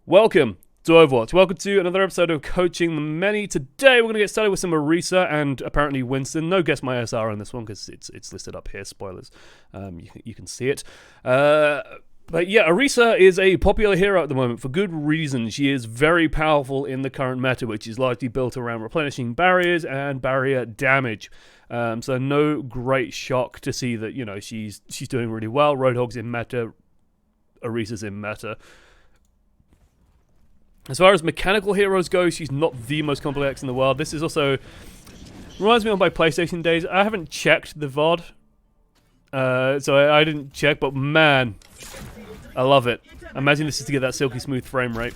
Welcome to Overwatch. Welcome to another episode of Coaching the Many. Today we're going to get started with some Orisa and apparently Winston. No guess my SR on this one because it's listed up here. Spoilers. You can see it. But yeah, Orisa is a popular hero at the moment for good reason. She is very powerful in the current meta, which is largely built around replenishing barriers and barrier damage. So no great shock to see that, you know, she's doing really well. Roadhog's in meta, Orisa's in meta. As far as mechanical heroes go, she's not the most complex in the world. This is also reminds me of my PlayStation days. I haven't checked the VOD, so I didn't check. But man, I love it. I imagine this is to get that silky smooth frame rate.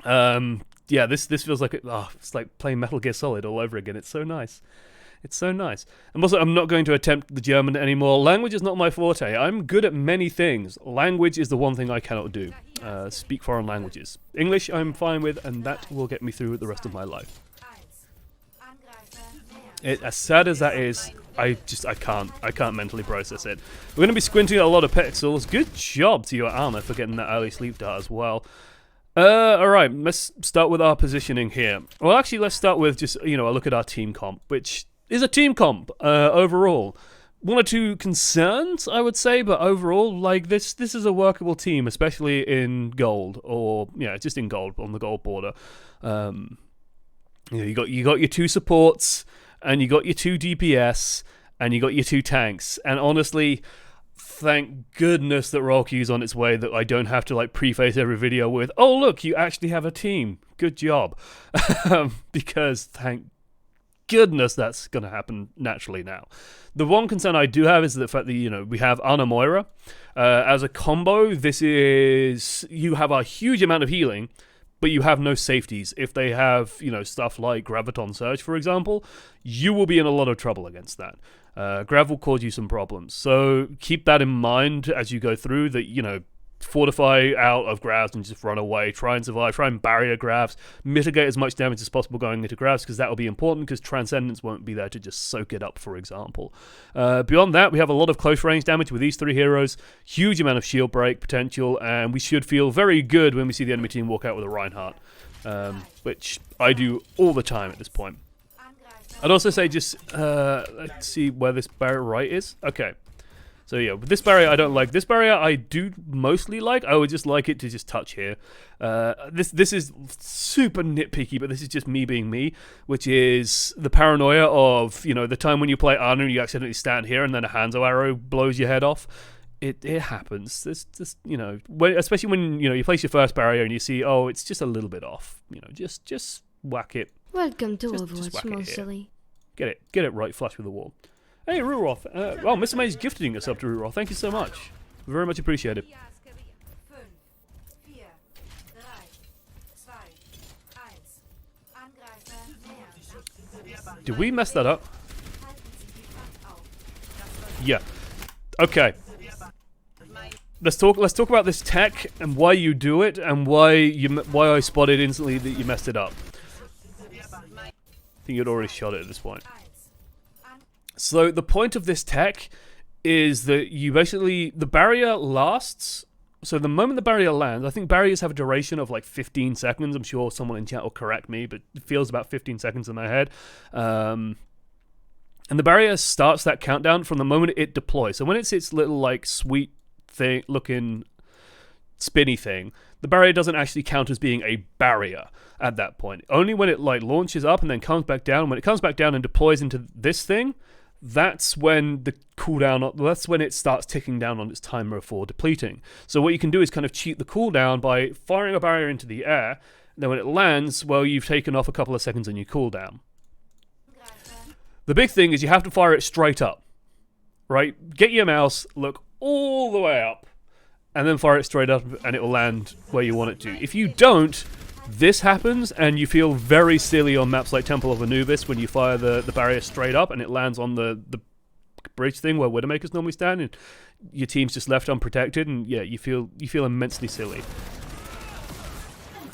Yeah, this feels like it's like playing Metal Gear Solid all over again. It's so nice. It's so nice. And also, I'm not going to attempt the German anymore. Language is not my forte. I'm good at many things. Language is the one thing I cannot do. Speak foreign languages. English, I'm fine with, and that will get me through the rest of my life. As sad as that is, I can't mentally process it. We're going to be squinting at a lot of pixels. Good job to your armor for getting that early sleep dart as well. Alright, let's start with our positioning here. Well, actually, let's start with just, a look at our team comp, which is a team comp, overall. One or two concerns, I would say, but overall, like, this is a workable team, especially in gold, or, just in gold, on the gold border. You got your two supports, and you got your two DPS, and you got your two tanks, and honestly, thank goodness that Rollqueue's on its way, that I don't have to, preface every video with, oh, look, you actually have a team. Good job. Because, thank goodness that's going to happen naturally now. The one concern I do have is the fact that, we have Ana Moira. As a combo, you have a huge amount of healing, but you have no safeties. If they have, stuff like Graviton Surge, for example, you will be in a lot of trouble against that. Grav will cause you some problems. So keep that in mind as you go through, that, fortify out of Gravs and just run away. Try and survive. Try and barrier Gravs. Mitigate as much damage as possible going into Gravs, because that will be important, because Transcendence won't be there to just soak it up, for example. Beyond that, we have a lot of close range damage with these three heroes. Huge amount of shield break potential, and we should feel very good when we see the enemy team walk out with a Reinhardt, which I do all the time at this point. I'd also say just, let's see where this barrier right is. Okay. So yeah, with this barrier I don't like. This barrier I do mostly like. I would just like it to just touch here. This is super nitpicky, but this is just me being me, which is the paranoia of, the time when you play Ana and you accidentally stand here and then a Hanzo arrow blows your head off. It happens. This especially when you place your first barrier and you see, oh, it's just a little bit off. Just whack it. Welcome to Overwatch, Monsterly. Get it right flush with the wall. Hey, Ruroth. Mr. May's gifting us up to Ruroth. Thank you so much. Very much appreciated. Did we mess that up? Yeah. Okay. Let's talk about this tech and why you do it and why I spotted instantly that you messed it up. I think you'd already shot it at this point. So the point of this tech is that the barrier lasts. So the moment the barrier lands, I think barriers have a duration of 15 seconds. I'm sure someone in chat will correct me, but it feels about 15 seconds in my head. And the barrier starts that countdown from the moment it deploys. So when it's its little sweet thing looking spinny thing, the barrier doesn't actually count as being a barrier at that point. Only when it launches up and then comes back down. When it comes back down and deploys into this thing, that's when that's when it starts ticking down on its timer for depleting. So what you can do is kind of cheat the cooldown by firing a barrier into the air, and then when it lands, well, you've taken off a couple of seconds on your cooldown. The big thing is you have to fire it straight up, right? Get your mouse, look all the way up, and then fire it straight up, and it will land where you want it to. If you don't, this happens, and you feel very silly on maps like Temple of Anubis when you fire the barrier straight up and it lands on the bridge thing where Widowmakers normally stand, and your team's just left unprotected, and yeah, you feel immensely silly.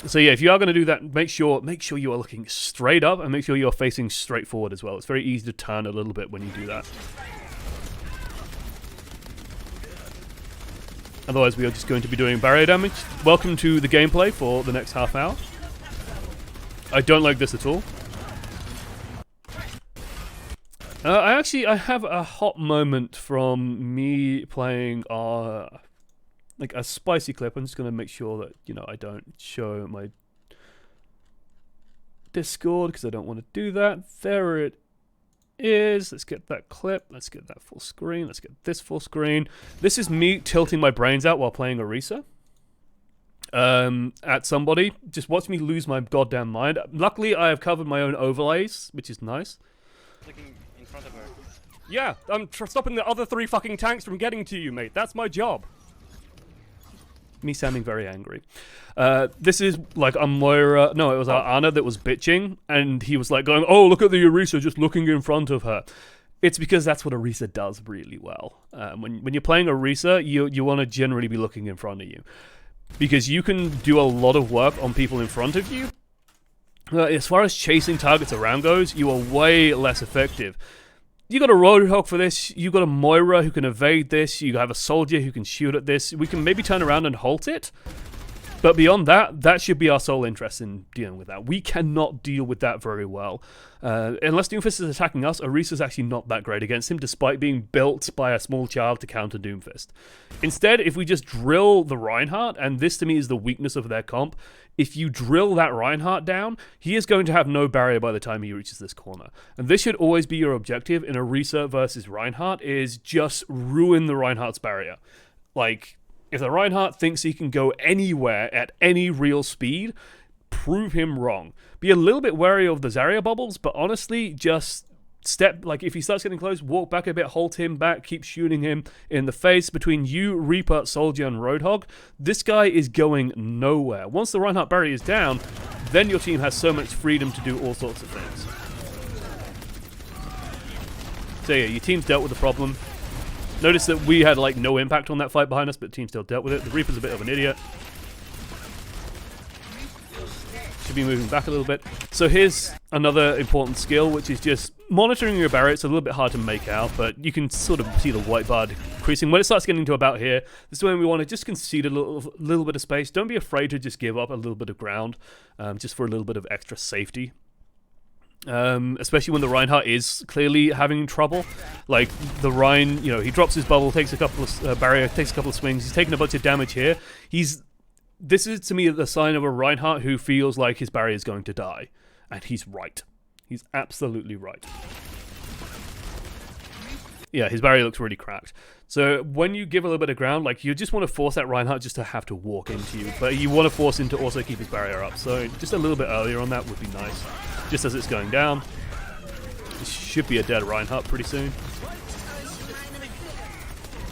So yeah, if you are going to do that, make sure you are looking straight up and make sure you're facing straight forward as well. It's very easy to turn a little bit when you do that. Otherwise, we are just going to be doing barrier damage. Welcome to the gameplay for the next half hour. I don't like this at all. I have a hot moment from me playing like a spicy clip. I'm just going to make sure that, you know, I don't show my Discord because I don't want to do that. There it is. Let's get that clip. Let's get that full screen. Let's get this full screen. This is me tilting my brains out while playing Orisa. At somebody. Just watch me lose my goddamn mind. Luckily, I have covered my own overlays, which is nice. Looking in front of her. Yeah, I'm stopping the other 3 fucking tanks from getting to you, mate. That's my job. Me sounding very angry. This is like a Moira. No, it was Anna that was bitching, and he was like going, "Oh, look at the Orisa just looking in front of her." It's because that's what Orisa does really well. When you're playing Orisa, you want to generally be looking in front of you, because you can do a lot of work on people in front of you. As far as chasing targets around goes, you are way less effective. You got a Roadhog for this, you got a Moira who can evade this, you have a soldier who can shoot at this. We can maybe turn around and halt it, but beyond that, that should be our sole interest in dealing with that. We cannot deal with that very well. Unless Doomfist is attacking us, Orisa's actually not that great against him, despite being built by a small child to counter Doomfist. Instead, if we just drill the Reinhardt, and this to me is the weakness of their comp, if you drill that Reinhardt down, he is going to have no barrier by the time he reaches this corner. And this should always be your objective in Orisa versus Reinhardt, is just ruin the Reinhardt's barrier. Like, if the Reinhardt thinks he can go anywhere at any real speed, prove him wrong. Be a little bit wary of the Zarya bubbles, but honestly, just step, like if he starts getting close, walk back a bit, halt him back, keep shooting him in the face. Between you, Reaper, Soldier, and Roadhog, this guy is going nowhere. Once the Reinhardt barrier is down, then your team has so much freedom to do all sorts of things. So yeah, your team's dealt with the problem. Notice that we had like no impact on that fight behind us, but the team still dealt with it. The Reaper's a bit of an idiot. Should be moving back a little bit. So here's another important skill, which is just monitoring your barrier. It's a little bit hard to make out, but you can sort of see the white bar decreasing. When it starts getting to about here, this is when we want to just concede a little bit of space. Don't be afraid to just give up a little bit of ground, just for a little bit of extra safety. Especially when the Reinhardt is clearly having trouble. Like the Rein, you know, he drops his bubble, takes a couple of barrier, takes a couple of swings. He's taking a bunch of damage here. This is to me the sign of a Reinhardt who feels like his barrier is going to die, and he's right. He's absolutely right. Yeah, his barrier looks really cracked. So when you give a little bit of ground, like you just want to force that Reinhardt just to have to walk into you, but you want to force him to also keep his barrier up. So just a little bit earlier on that would be nice. Just as it's going down. This should be a dead Reinhardt pretty soon.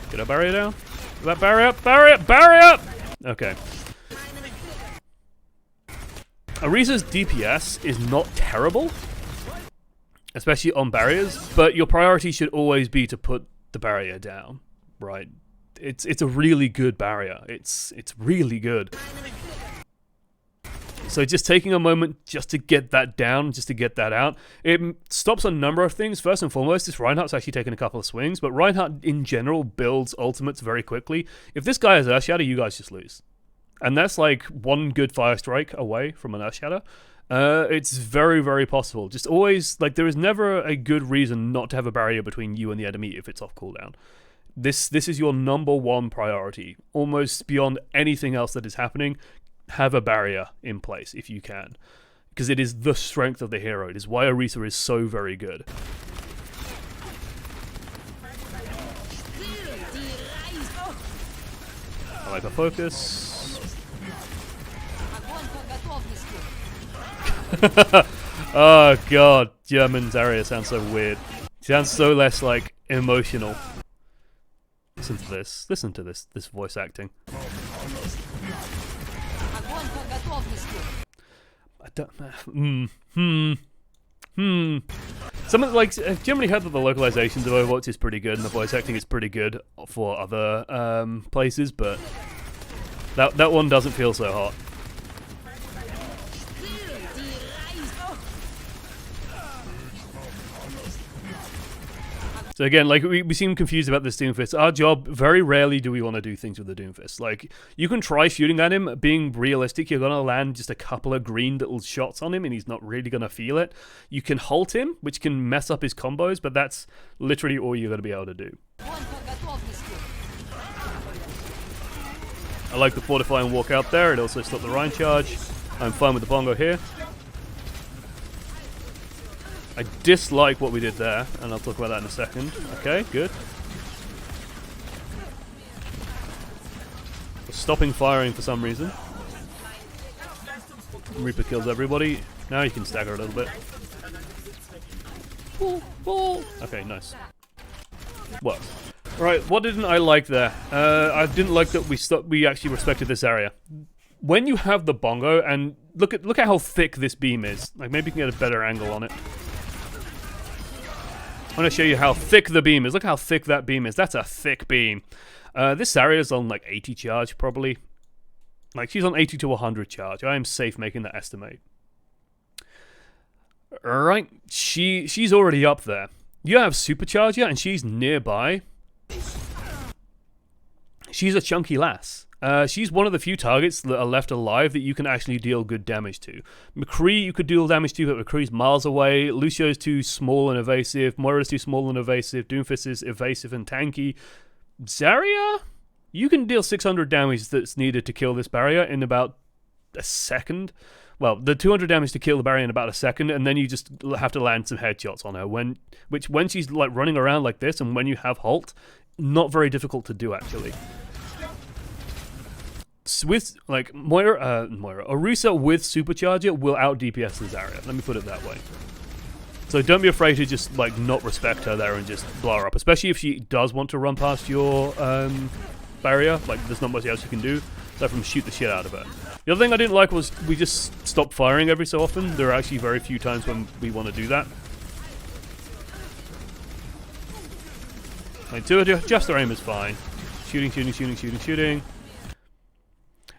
Get our barrier down. Get that barrier up, barrier up! Okay. Orisa's DPS is not terrible, especially on barriers, but your priority should always be to put the barrier down, right? It's a really good barrier. It's really good. So just taking a moment just to get that down, just to get that out, it stops a number of things. First and foremost, this Reinhardt's actually taken a couple of swings, but Reinhardt in general builds ultimates very quickly. If this guy has Earth Shatter, you guys just lose. And that's like one good Fire Strike away from an Earth Shatter. It's very, very possible. Just always, like, there is never a good reason not to have a barrier between you and the enemy if it's off cooldown. This is your number one priority. Almost beyond anything else that is happening, have a barrier in place if you can. Because it is the strength of the hero. It is why Orisa is so very good. I like the focus. Oh god, German Zarya sounds so weird. Sounds so less like emotional. Listen to this. Listen to this voice acting. I don't know. Something like, I've generally heard that the localizations of Overwatch is pretty good and the voice acting is pretty good for other places, but that one doesn't feel so hot. So again, like we seem confused about this Doomfist. Our job, very rarely do we want to do things with the Doomfist. Like, you can try shooting at him, being realistic, you're going to land just a couple of green little shots on him and he's not really going to feel it. You can halt him, which can mess up his combos, but that's literally all you're going to be able to do. I like the fortify and walk out there. It also stopped the Rhine charge. I'm fine with the bongo here. I dislike what we did there, and I'll talk about that in a second. Okay, good. We're stopping firing for some reason. Reaper kills everybody. Now you can stagger a little bit. Okay, nice. Worked. Right, what didn't I like there? I didn't like that we actually respected this area. When you have the bongo, and look at how thick this beam is. Like, maybe you can get a better angle on it. I want to show you how thick the beam is. Look how thick that beam is. That's a thick beam. This area is on like 80 charge, probably. Like, she's on 80 to 100 charge. I am safe making that estimate. Alright, she's already up there. You have Supercharger, and she's nearby. She's a chunky lass. She's one of the few targets that are left alive that you can actually deal good damage to. McCree you could deal damage to, but McCree's miles away. Lucio's too small and evasive. Moira's too small and evasive. Doomfist is evasive and tanky. Zarya? You can deal 600 damage that's needed to kill this barrier in about a second. Well, the 200 damage to kill the barrier in about a second, and then you just have to land some headshots on her. When she's like running around like this, and when you have Halt, not very difficult to do actually. With like Orisa with Supercharger will out DPS the Zarya. Let me put it that way. So don't be afraid to just like not respect her there and just blow her up, especially if she does want to run past your barrier. Like, there's not much else you can do aside from shoot the shit out of her. The other thing I didn't like was we just stopped firing every so often. There are actually very few times when we want to do that. Like, just our aim is fine. Shooting.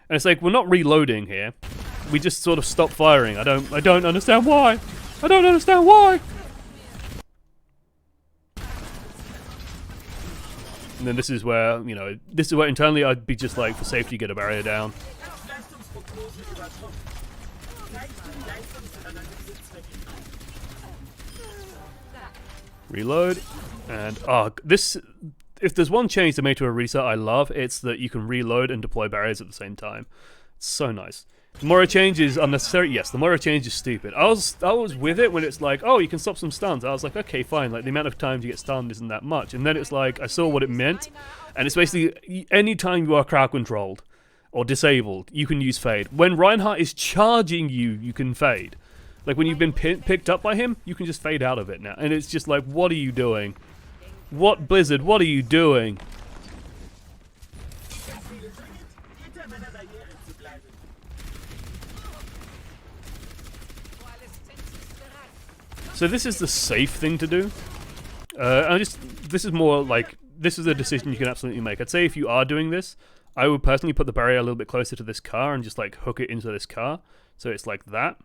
And it's like, we're not reloading here. We just sort of stop firing. I don't understand why. I don't understand why. And then this is where, you know, internally I'd be just like, for safety, get a barrier down. Reload. And, if there's one change they made to Orisa I love, it's that you can reload and deploy barriers at the same time. It's so nice. The Moira change is unnecessary. Yes, the Moira change is stupid. I was with it when it's like, oh, you can stop some stuns. I was like, okay, fine. Like, the amount of times you get stunned isn't that much. And then it's like, I saw what it meant, and it's basically any time you are crowd controlled or disabled, you can use fade. When Reinhardt is charging you, you can fade. Like, when you've been picked up by him, you can just fade out of it now. And it's just like, what are you doing? What, Blizzard, what are you doing? So this is the safe thing to do. This is more like, this is a decision you can absolutely make. I'd say if you are doing this, I would personally put the barrier a little bit closer to this car and just like hook it into this car. So it's like that.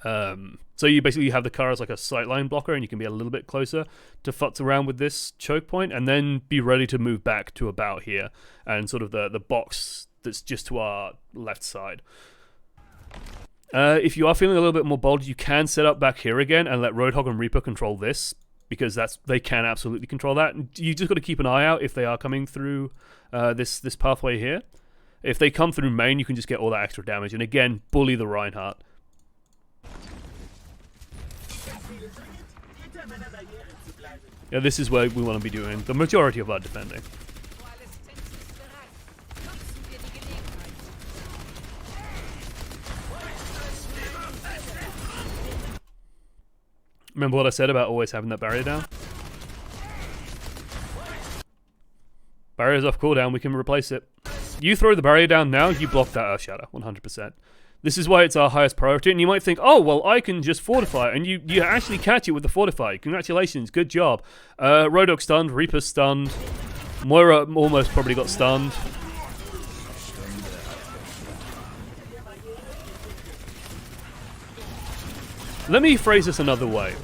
So you basically have the car as like a sightline blocker, and you can be a little bit closer to futz around with this choke point, and then be ready to move back to about here, and sort of the box that's just to our left side. If you are feeling a little bit more bold, you can set up back here again and let Roadhog and Reaper control this, because they can absolutely control that. And you just got to keep an eye out if they are coming through this pathway here. If they come through main, you can just get all that extra damage, and again, bully the Reinhardt. Yeah, this is where we want to be doing the majority of our defending. Remember what I said about always having that barrier down? Barrier's off cooldown, we can replace it. You throw the barrier down now, you block that Earth Shatter, 100%. This is why it's our highest priority, and you might think, oh, well, I can just fortify, and you actually catch it with the fortify. Congratulations, good job. Roadhog stunned, Reaper stunned, Moira almost probably got stunned. Let me phrase this another way.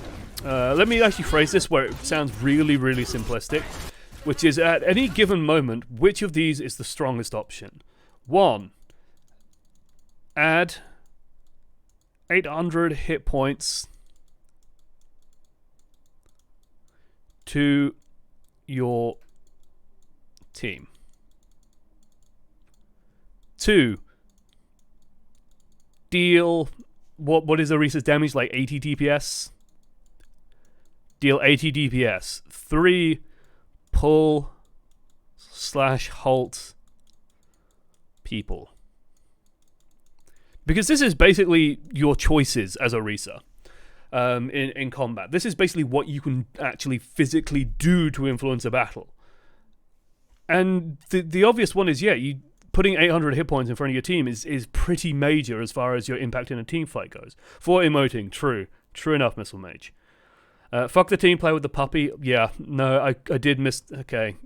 Let me actually phrase this where it sounds really, really simplistic, which is at any given moment, which of these is the strongest option? 1. Add 800 hit points to your team. 2. Deal what is Orisa's damage, like 80 DPS? Deal 80 DPS. 3. Pull / halt people. Because this is basically your choices as Orisa in combat. This is basically what you can actually physically do to influence a battle. And the obvious one is, putting 800 hit points in front of your team is pretty major as far as your impact in a team fight goes. For emoting, true enough, Missile Mage. Fuck the team play with the puppy. Yeah, no, I did miss. Okay,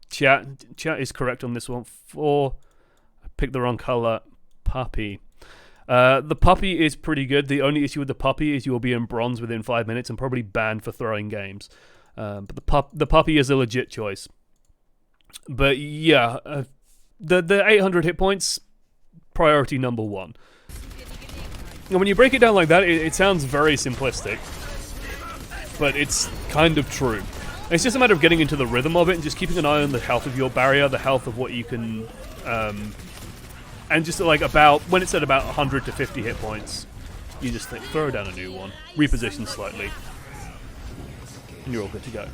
chat is correct on this one. 4, I picked the wrong color. Puppy. The puppy is pretty good. The only issue with the puppy is you will be in bronze within 5 minutes and probably banned for throwing games. But the puppy is a legit choice. But yeah, the 800 hit points, priority number 1. And when you break it down like that, it sounds very simplistic, but it's kind of true. It's just a matter of getting into the rhythm of it and just keeping an eye on the health of your barrier, the health of what you can, and just like when it's at about 100 to 50 hit points, you just throw down a new one, reposition slightly, and you're all good to go.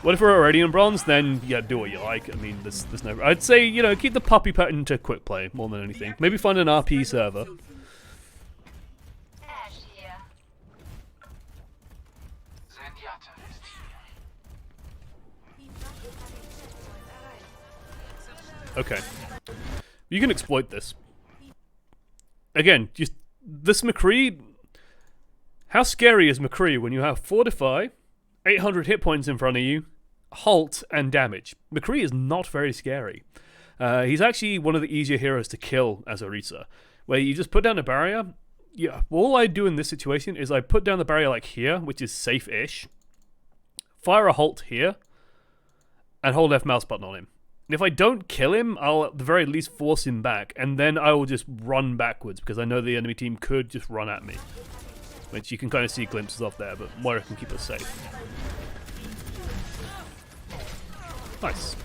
What if we're already in bronze? Then yeah, do what you like. I mean, there's no. I'd say keep the puppy pet into quick play more than anything. Maybe find an RP server. Okay, you can exploit this. Again, just this McCree. How scary is McCree when you have Fortify, 800 hit points in front of you, halt, and damage? McCree is not very scary. He's actually one of the easier heroes to kill as Orisa, where you just put down a barrier. Yeah, all I do in this situation is I put down the barrier like here, which is safe-ish, fire a halt here, and hold F mouse button on him. And if I don't kill him, I'll at the very least force him back, and then I will just run backwards, because I know the enemy team could just run at me. Which you can kind of see glimpses of there, but Moira can keep us safe. Nice.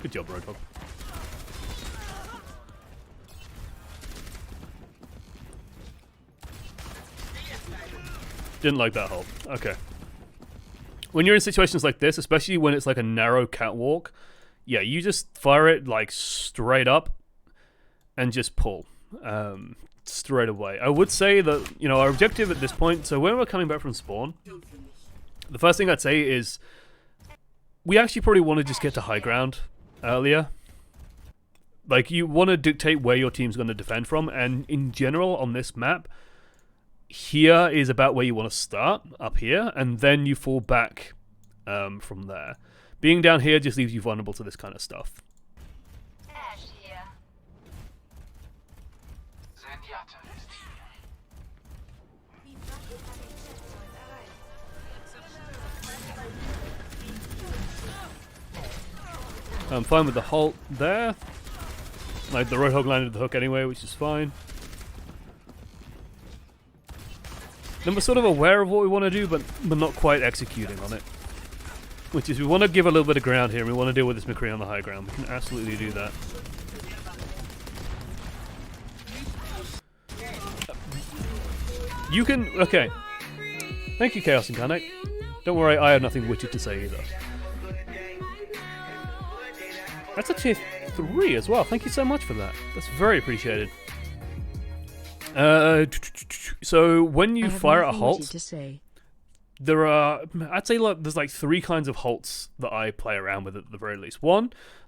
Good job, Roadhog. Didn't like that hole. Okay. When you're in situations like this, especially when it's like a narrow catwalk, yeah, you just fire it like straight up and just pull straight away. I would say that, our objective at this point, so when we're coming back from spawn, the first thing I'd say is we actually probably want to just get to high ground earlier. Like, you want to dictate where your team's going to defend from, and in general on this map, here is about where you want to start, up here, and then you fall back from there. Being down here just leaves you vulnerable to this kind of stuff. I'm fine with the halt there. Like, the Roadhog landed the hook anyway, which is fine. Then we're sort of aware of what we want to do, but not quite executing on it. Which is, we want to give a little bit of ground here, and we want to deal with this McCree on the high ground. We can absolutely do that. You can... Okay. Thank you, Chaos Incarnate. Don't worry, I have nothing witty to say either. That's a tier 3 as well. Thank you so much for that. That's very appreciated. So when you fire a halt, there are, I'd say, like, there's like 3 kinds of halts that I play around with at the very least.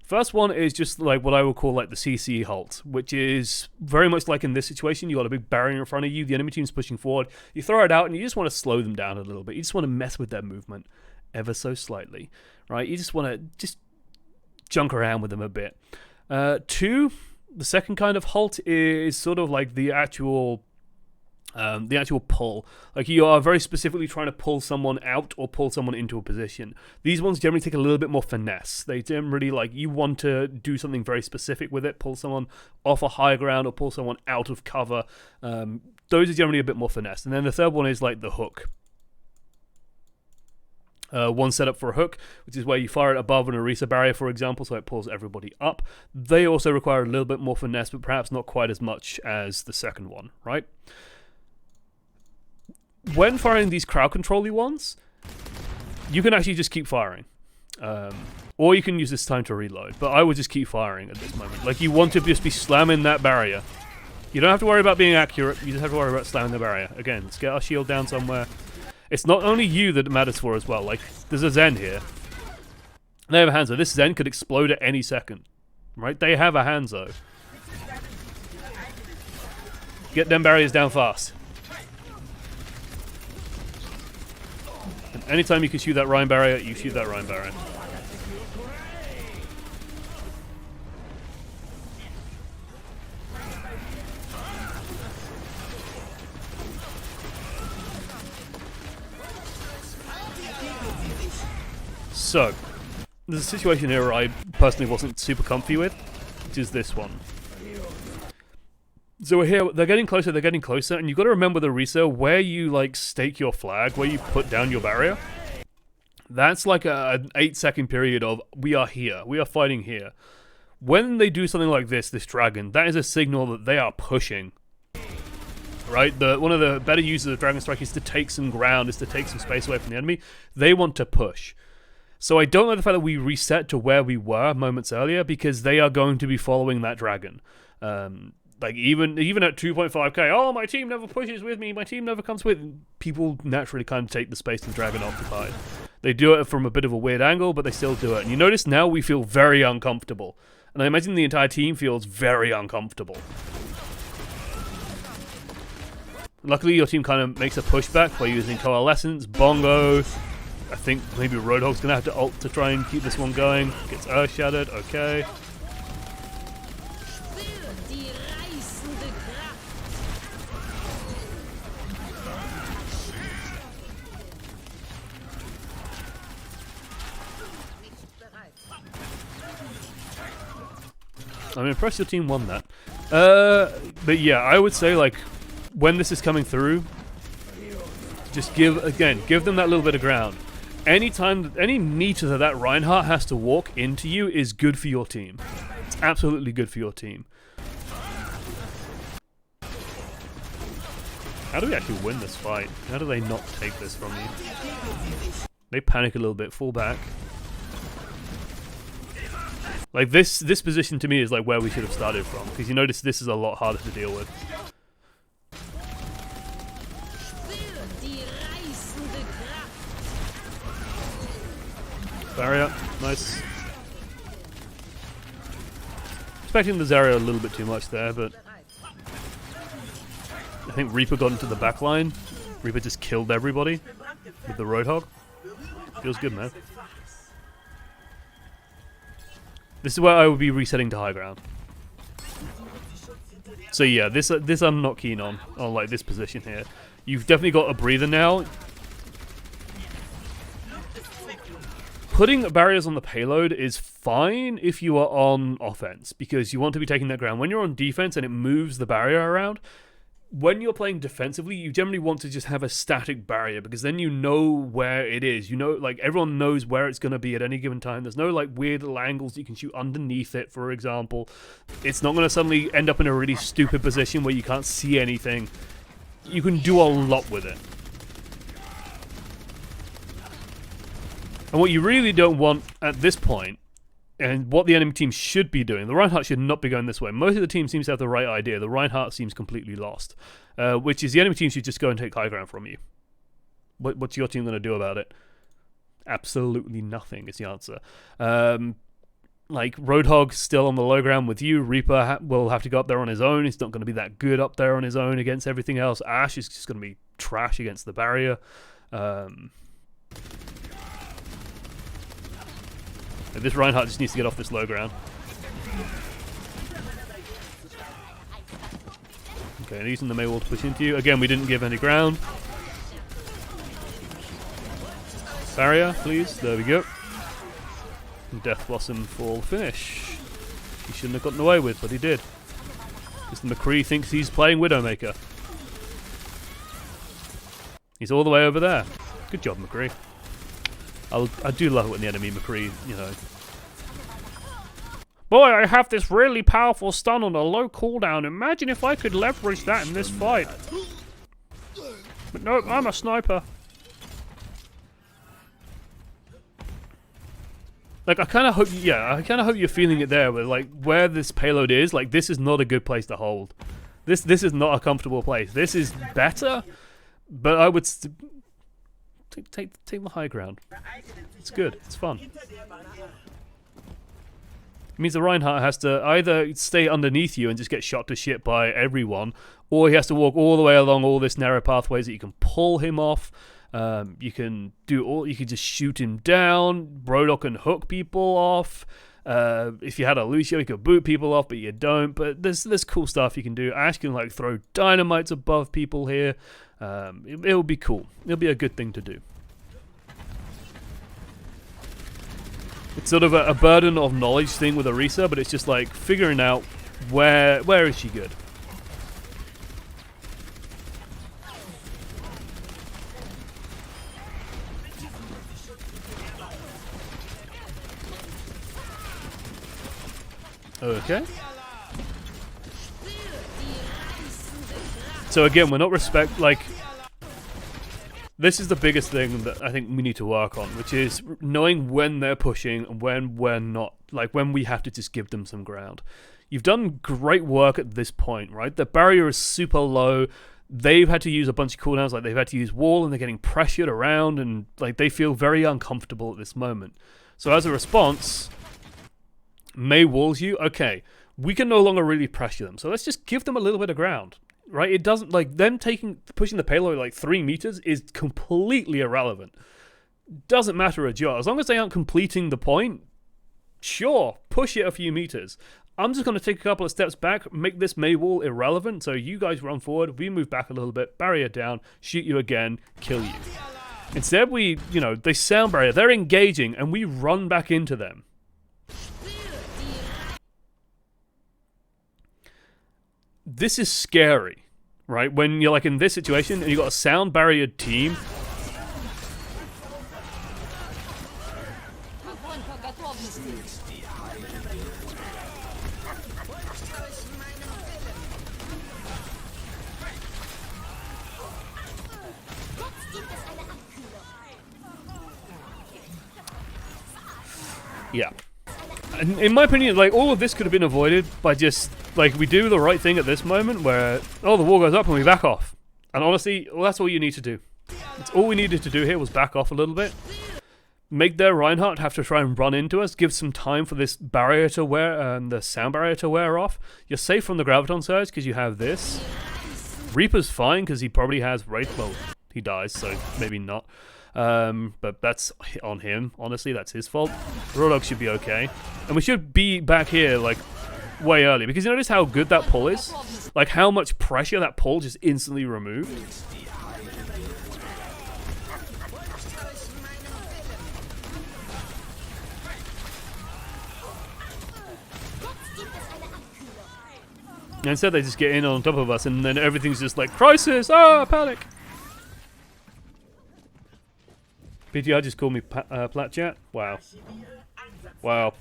First one is just like what I would call like the CC halt, which is very much like in this situation. You got a big barrier in front of you, the enemy team's pushing forward, you throw it out and you just want to slow them down a little bit. You just want to mess with their movement ever so slightly, right? You just want to just junk around with them a bit. 2, the second kind of halt is sort of like the actual The actual pull. Like, you are very specifically trying to pull someone out or pull someone into a position. These ones generally take a little bit more finesse. They generally, like, you want to do something very specific with it, pull someone off a high ground or pull someone out of cover. Those are generally a bit more finesse. And then the third one is, like, the hook. One setup for a hook, which is where you fire it above an Orisa barrier, for example, so it pulls everybody up. They also require a little bit more finesse, but perhaps not quite as much as the second one, right? When firing these crowd control-y ones, you can actually just keep firing. Or you can use this time to reload, but I would just keep firing at this moment. Like, you want to just be slamming that barrier. You don't have to worry about being accurate, you just have to worry about slamming the barrier. Again, let's get our shield down somewhere. It's not only you that it matters for as well. Like, there's a Zen here. They have a Hanzo. This Zen could explode at any second. Right? They have a Hanzo. Get them barriers down fast. And anytime you can shoot that Rhine barrier, you shoot that Rhine barrier. So, there's a situation here where I personally wasn't super comfy with, which is this one. So we're here, they're getting closer, and you've got to remember the Orisa, where you, like, stake your flag, where you put down your barrier. That's like an 8-second period of, we are here, we are fighting here. When they do something like this dragon, that is a signal that they are pushing. Right? One of the better uses of Dragon Strike is to take some ground, is to take some space away from the enemy. They want to push. So I don't like the fact that we reset to where we were moments earlier, because they are going to be following that dragon. Like, even at 2.5k, oh, my team never pushes with me, my team never comes with. People naturally kind of take the space the dragon occupied. They do it from a bit of a weird angle, but they still do it. And you notice now we feel very uncomfortable. And I imagine the entire team feels very uncomfortable. Luckily, your team kind of makes a pushback by using Coalescence, Bongo. I think maybe Roadhog's going to have to ult to try and keep this one going. Gets Earth Shattered, okay. I'm impressed your team won that. But yeah, I would say, like, when this is coming through, just give them that little bit of ground. Any meter that Reinhardt has to walk into you is good for your team. It's absolutely good for your team. How do we actually win this fight? How do they not take this from you? They panic a little bit, fall back. Like, this position to me is like where we should have started from, because you notice this is a lot harder to deal with. Barrier, nice. Expecting the Zarya a little bit too much there, but I think Reaper got into the back line. Reaper just killed everybody with the Roadhog. Feels good, man. This is where I would be resetting to high ground. So yeah, this I'm not keen on like this position here. You've definitely got a breather now. Putting barriers on the payload is fine if you are on offense, because you want to be taking that ground. When you're on defense and it moves the barrier around, when you're playing defensively, you generally want to just have a static barrier, because then you know where it is. You know, like, everyone knows where it's going to be at any given time. There's no, like, weird little angles you can shoot underneath it, for example. It's not going to suddenly end up in a really stupid position where you can't see anything. You can do a lot with it. And what you really don't want at this point, and what the enemy team should be doing, the Reinhardt should not be going this way. Most of the team seems to have the right idea. The Reinhardt seems completely lost, which is the enemy team should just go and take high ground from you. What's your team going to do about it? Absolutely nothing is the answer. Like, Roadhog's still on the low ground with you. Reaper will have to go up there on his own. He's not going to be that good up there on his own against everything else. Ashe is just going to be trash against the barrier. This Reinhardt just needs to get off this low ground. Okay, and using the May wall to push into you. Again, we didn't give any ground. Barrier, please. There we go. And Death Blossom for the finish. He shouldn't have gotten away with, but he did. Mr. McCree thinks he's playing Widowmaker. He's all the way over there. Good job, McCree. I do love it when the enemy McCree, you know. Boy, I have this really powerful stun on a low cooldown. Imagine if I could leverage that in this fight. But no, I'm a sniper. Like, I kind of hope, I kind of hope you're feeling it there, where, like, where this payload is, like, this is not a good place to hold. This is not a comfortable place. This is better, but I would take the high ground. It's good. It's fun. It means the Reinhardt has to either stay underneath you and just get shot to shit by everyone, or he has to walk all the way along all this narrow pathways that you can pull him off. You can just shoot him down. Brodok can hook people off. If you had a Lucio, you could boot people off, but you don't. But there's cool stuff you can do. Ash can like throw dynamites above people here. It'll be cool. It'll be a good thing to do. It's sort of a burden of knowledge thing with Orisa, but it's just like figuring out where is she good. Okay. So again, we're not this is the biggest thing that I think we need to work on, which is knowing when they're pushing and when we're not, like when we have to just give them some ground. You've done great work at this point, right? The barrier is super low. They've had to use a bunch of cooldowns, like they've had to use wall, and they're getting pressured around, and like they feel very uncomfortable at this moment. So as a response, May walls you. Okay, we can no longer really pressure them, so let's just give them a little bit of ground. Right, it doesn't, like, them pushing the payload like 3 meters is completely irrelevant. Doesn't matter a jot. As long as they aren't completing the point, sure, push it a few meters. I'm just going to take a couple of steps back, make this May wall irrelevant, so you guys run forward, we move back a little bit, barrier down, shoot you again, kill you. Instead, they sound barrier, they're engaging, and we run back into them. This is scary, right? When you're like in this situation and you've got a sound barriered team. Yeah. In my opinion, like, all of this could have been avoided by just, like, we do the right thing at this moment where, oh, the wall goes up and we back off. And honestly, well, that's all you need to do. That's all we needed to do here was back off a little bit. Make their Reinhardt have to try and run into us, give some time for this barrier to wear, the sound barrier to wear off. You're safe from the Graviton Surge because you have this. Reaper's fine because he probably has Wraith, well, he dies, so maybe not. But that's on him. Honestly, that's his fault. Rodog should be okay. And we should be back here, like, way early. Because you notice how good that pull is? Like, how much pressure that pull just instantly removed? And instead they just get in on top of us and then everything's just like, crisis! Ah, panic! PTR just called me Plat Chat? Wow. Wow.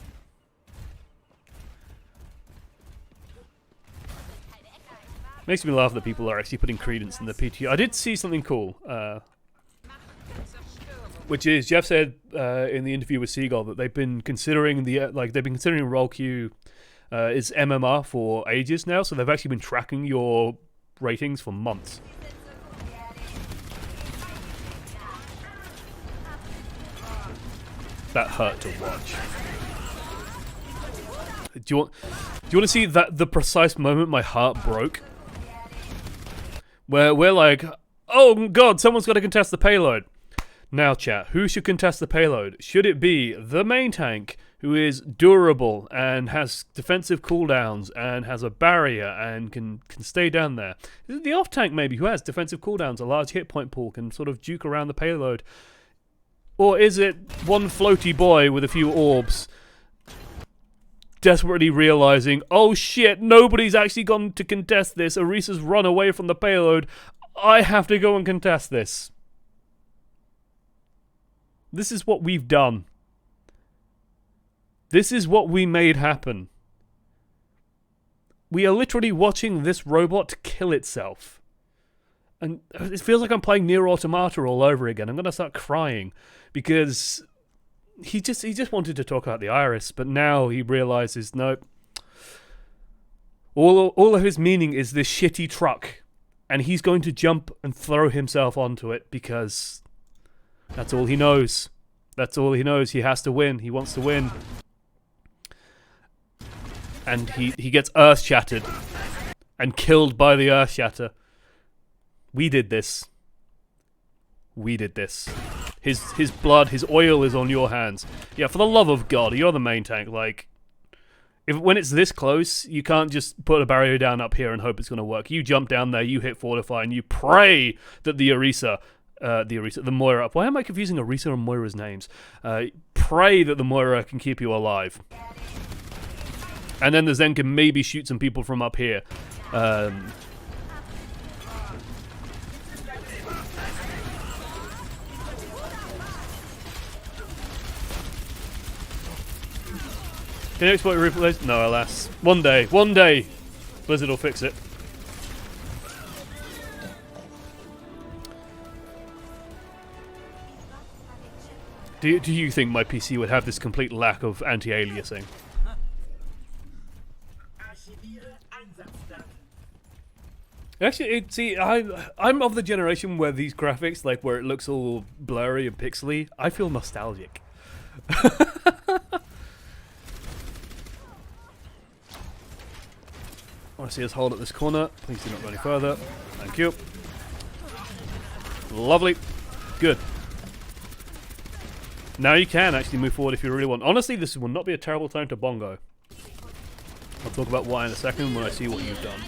Makes me laugh that people are actually putting credence in the PTR. I did see something cool, which is Jeff said in the interview with Seagull that they've been considering roll queue is MMR for ages now, so they've actually been tracking your ratings for months. That hurt to watch. Do you want to see the precise moment my heart broke? Where we're like, oh god, someone's got to contest the payload. Now chat, who should contest the payload? Should it be the main tank? who is durable and has defensive cooldowns and has a barrier and can stay down there? Is it the off-tank maybe who has defensive cooldowns, a large hit point pool, can sort of juke around the payload? Or is it one floaty boy with a few orbs desperately realizing, oh shit, nobody's actually gone to contest this, Orisa's run away from the payload, I have to go and contest this? This is what we've done. This is what we made happen. We are literally watching this robot kill itself. And it feels like I'm playing Nier Automata all over again. I'm going to start crying because he just wanted to talk about the Iris, but now he realizes, nope. All of his meaning is this shitty truck, and he's going to jump and throw himself onto it because that's all he knows. That's all he knows. He has to win. He wants to win. And he gets earth shattered and killed by the earth shatter. We did this. We did this. His blood, his oil is on your hands. Yeah, for the love of God, you're the main tank. Like, when it's this close, you can't just put a barrier down up here and hope it's going to work. You jump down there, you hit fortify, and you pray that the Moira. Why am I confusing Orisa and Moira's names? Pray that the Moira can keep you alive. And then the Zen can maybe shoot some people from up here. Can you exploit replays? No, alas. One day, Blizzard will fix it. Do you think my PC would have this complete lack of anti-aliasing? Actually, I'm of the generation where these graphics, like where it looks all blurry and pixely, I feel nostalgic. I want to see us hold at this corner. Please do not go any further. Thank you. Lovely. Good. Now you can actually move forward if you really want. Honestly, this will not be a terrible time to bongo. I'll talk about why in a second when I see what you've done.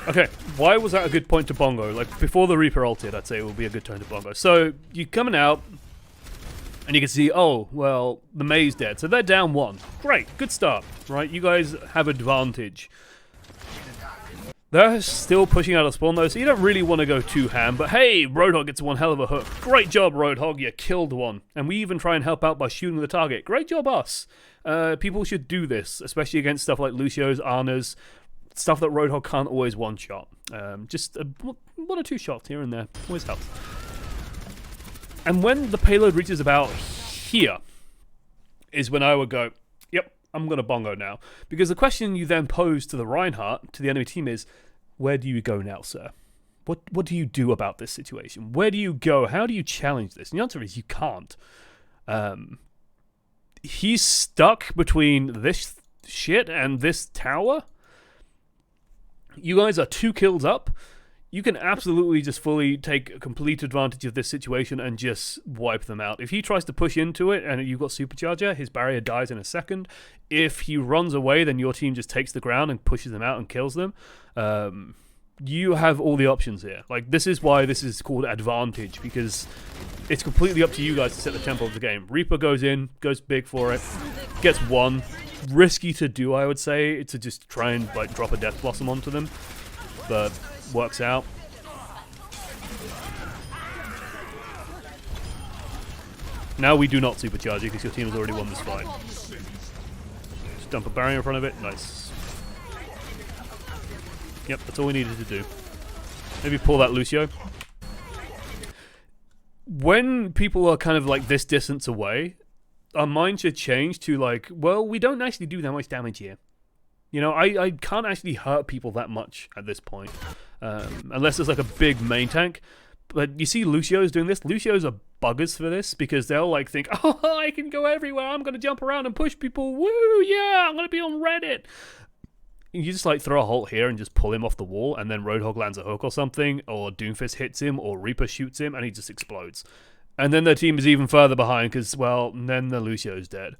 Okay, why was that a good point to bongo? Like, before the Reaper ulted, I'd say it would be a good time to bongo. So, you're coming out, and you can see, oh, well, the May's dead. So they're down one. Great, good start, right? You guys have advantage. They're still pushing out a spawn, though, so you don't really want to go too ham. But hey, Roadhog gets one hell of a hook. Great job, Roadhog, you killed one. And we even try and help out by shooting the target. Great job, us. People should do this, especially against stuff like Lucio's, Ana's, stuff that Roadhog can't always one-shot. Just one or two shots here and there. Always helps. And when the payload reaches about here, is when I would go, yep, I'm going to bongo now. Because the question you then pose to the Reinhardt, to the enemy team is, where do you go now, sir? What do you do about this situation? Where do you go? How do you challenge this? And the answer is you can't. He's stuck between this shit and this tower. You guys are 2 kills up. You can absolutely just fully take complete advantage of this situation and just wipe them out. If he tries to push into it and you've got Supercharger, his barrier dies in a second. If he runs away, then your team just takes the ground and pushes them out and kills them. You have all the options here. Like, this is why this is called advantage, because it's completely up to you guys to set the tempo of the game. Reaper goes in, goes big for it, gets one. Risky to do, I would say, to just try and like drop a Death Blossom onto them, but works out. Now we do not supercharge you because your team has already won this fight. Just dump a barrier in front of it. Nice. Yep, that's all we needed to do. Maybe pull that Lucio. When people are kind of like this distance away, our mind should change to like, well, we don't actually do that much damage here. You know, I can't actually hurt people that much at this point. Unless there's like a big main tank. But you see Lucio's doing this. Lucio's are buggers for this because they'll like think, oh, I can go everywhere. I'm going to jump around and push people. Woo, yeah, I'm going to be on Reddit. you just like throw a Halt here and just pull him off the wall, and then Roadhog lands a hook or something, or Doomfist hits him, or Reaper shoots him, and he just explodes. And then their team is even further behind because, well, then the Lucio's dead.